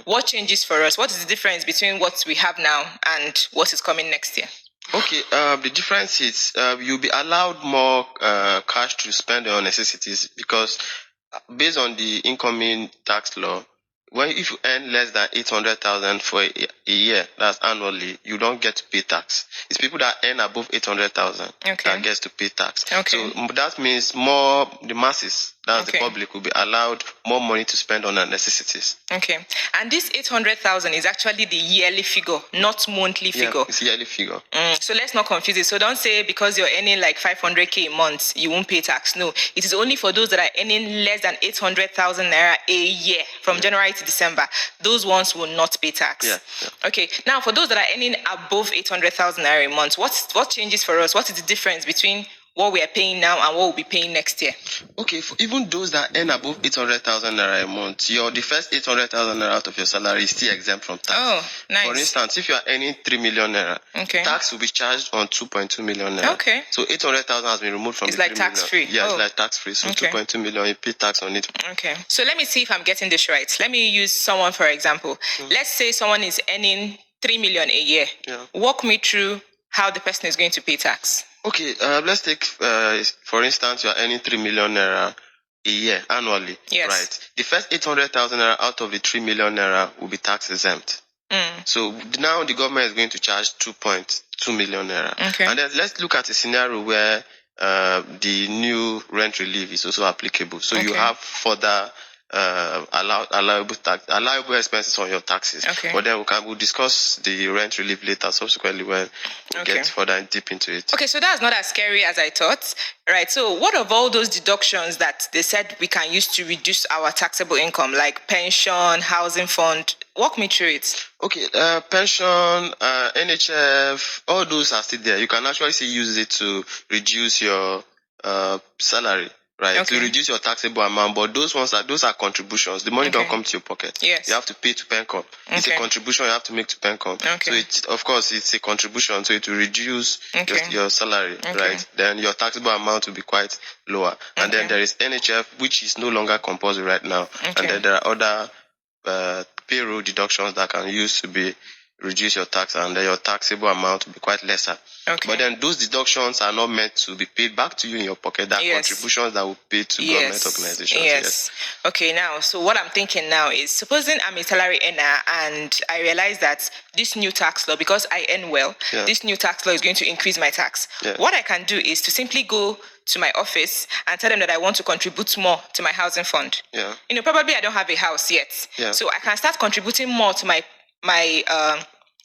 What changes for us? What is the difference between what we have now and what is coming next year? Okay, the difference is you'll be allowed more cash to spend on necessities because based on the incoming tax law, if you earn less than 800,000 for a year, that's annually, you don't get to pay tax. It's people that earn above 800,000 that gets to pay tax. Okay. So that means the masses, that's the public, will be allowed more money to spend on their necessities. Okay. And this 800,000 is actually the yearly figure, not monthly figure. Yeah, it's yearly figure. So let's not confuse it. So don't say because you're earning like 500K a month, you won't pay tax. No, it is only for those that are earning less than 800,000 naira a year from January to December. Those ones will not pay tax. Yeah. Okay. Now, for those that are earning above 800,000 naira a month, what changes for us? What is the difference between what we are paying now and what we'll be paying next year? Okay, for even those that earn above 800,000 naira a month, the first 800,000 naira out of your salary is still exempt from tax. Oh, nice. For instance, if you are earning 3 million naira, tax will be charged on 2.2 million naira. Okay. So 800,000 has been removed from it's the like 3 million. Tax free. Yeah, it's like tax free. So 2.2 million, you pay tax on it. Okay. So let me see if I'm getting this right. Let me use someone for example. Let's say someone is earning 3 million a year. Yeah. Walk me through how the person is going to pay tax. Okay, let's take, for instance, you are earning 3 million naira a year annually. Yes. Right? The first 800,000 naira out of the 3 million naira will be tax exempt. So now the government is going to charge 2.2 million naira. Okay. And then let's look at a scenario where the new rent relief is also applicable. So you have further allowable expenses on your taxes. Okay. But then we'll discuss the rent relief later subsequently when we get further deep into it. Okay, so that's not as scary as I thought. Right. So what of all those deductions that they said we can use to reduce our taxable income, like pension, housing fund? Walk me through it. Okay, pension, NHIS, all those are still there. You can actually still use it to reduce your salary. Right, to reduce your taxable amount, but those are contributions. The money don't come to your pocket. Yes. You have to pay to PENCOM. It's a contribution you have to make to PENCOM. So of course it's a contribution, so it will reduce your salary, right? Then your taxable amount will be quite lower. And then there is NHF, which is no longer compulsory right now. And then there are other payroll deductions that can use to reduce your tax, and then your taxable amount will be quite lesser. But then those deductions are not meant to be paid back to you in your pocket. There are contributions that will pay to government organizations. Yes. Okay, now, so what I'm thinking now is, supposing I'm a salary earner and I realize that this new tax law, because I earn well, this new tax law is going to increase my tax. What I can do is to simply go to my office and tell them that I want to contribute more to my housing fund. Probably I don't have a house yet. So I can start contributing more to my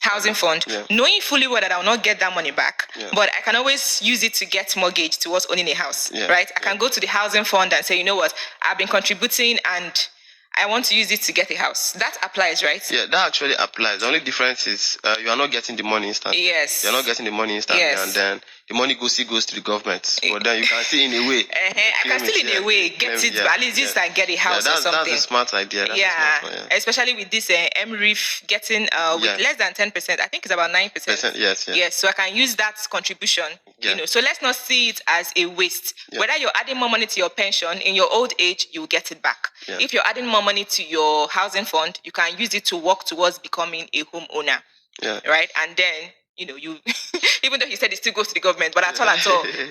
housing fund, knowing fully well that I will not get that money back, but I can always use it to get mortgage towards owning a house, right? I can go to the housing fund and say, you know what, I've been contributing and I want to use it to get a house. That applies, right? Yeah, that actually applies. The only difference is you are not getting the money instantly. Yes. You're not getting the money instantly, and then the money goes to the government. But then you can still in a way. I can still in a way get it, but at least just like get a house or something. That's a smart idea. Especially with this MRIF getting with less than 10%. I think it's about 9%. Yes, so I can use that contribution. So let's not see it as a waste. Whether you're adding more money to your pension, in your old age, you'll get it back. If you're adding more money to your housing fund, you can use it to work towards becoming a homeowner. Right? And then, you even though he said it still goes to the government, but at all,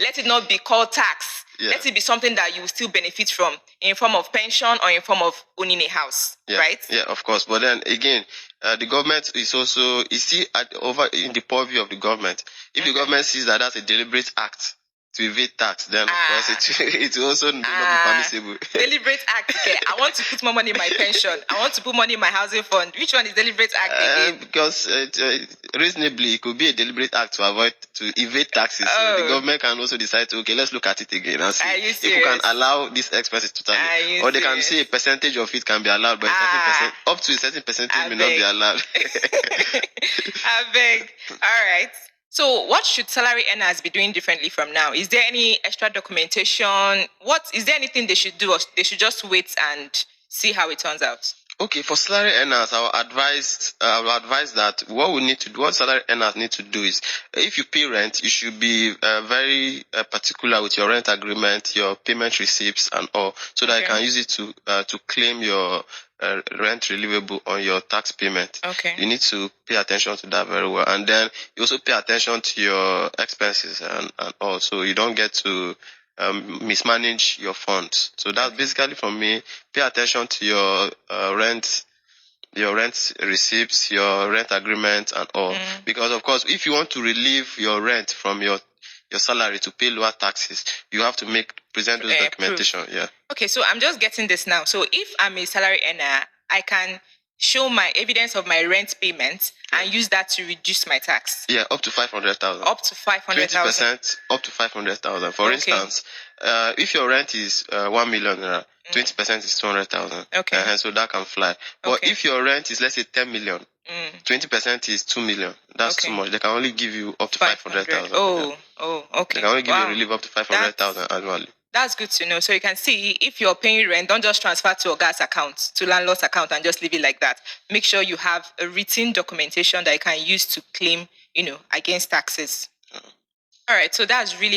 let it not be called tax. Let it be something that you will still benefit from in form of pension or in form of owning a house. Right? Yeah, of course. But then again, the government is still over in the purview of the government. If the government sees that that's a deliberate act to evade tax, then of course it will also not be permissible. Deliberate act. Okay, I want to put more money in my pension. I want to put money in my housing fund. Which one is deliberate act again? Because reasonably, it could be a deliberate act to evade taxes. So the government can also decide to, let's look at it again and see if we can allow these expenses totally. Or they can say a percentage of it can be allowed, but up to a certain percentage may not be allowed. I beg. All right. So what should salary earners be doing differently from now? Is there any extra documentation? Is there anything they should do, or they should just wait and see how it turns out? Okay, for salary earners, I will advise that what salary earners need to do is, if you pay rent, you should be very particular with your rent agreement, your payment receipts, and all, so that you can use it to claim your rent relievable on your tax payment. Okay. You need to pay attention to that very well, and then you also pay attention to your expenses and all, so you don't get to mismanage your funds. So that's basically for me. Pay attention to your rent receipts, your rent agreement, and all. Because of course, if you want to relieve your rent from your salary to pay lower taxes, you have to present those documentation. Proof. Yeah. Okay, so I'm just getting this now. So if I'm a salary earner, I can show my evidence of my rent payment and use that to reduce my tax. Yeah, up to 500,000. Up to 500,000. 20% up to 500,000. For instance, if your rent is 1 million naira, 20% is 200,000. Okay. So that can fly. But if your rent is, let's say, 10 million, 20% is 2 million. That's too much. They can only give you up to 500,000. Oh, okay. They can only give you a relief up to 500,000 annually. That's good to know. So you can see, if you're paying rent, don't just transfer to your gas account, to landlord's account, and just leave it like that. Make sure you have a written documentation that you can use to claim, against taxes. All right. So that's really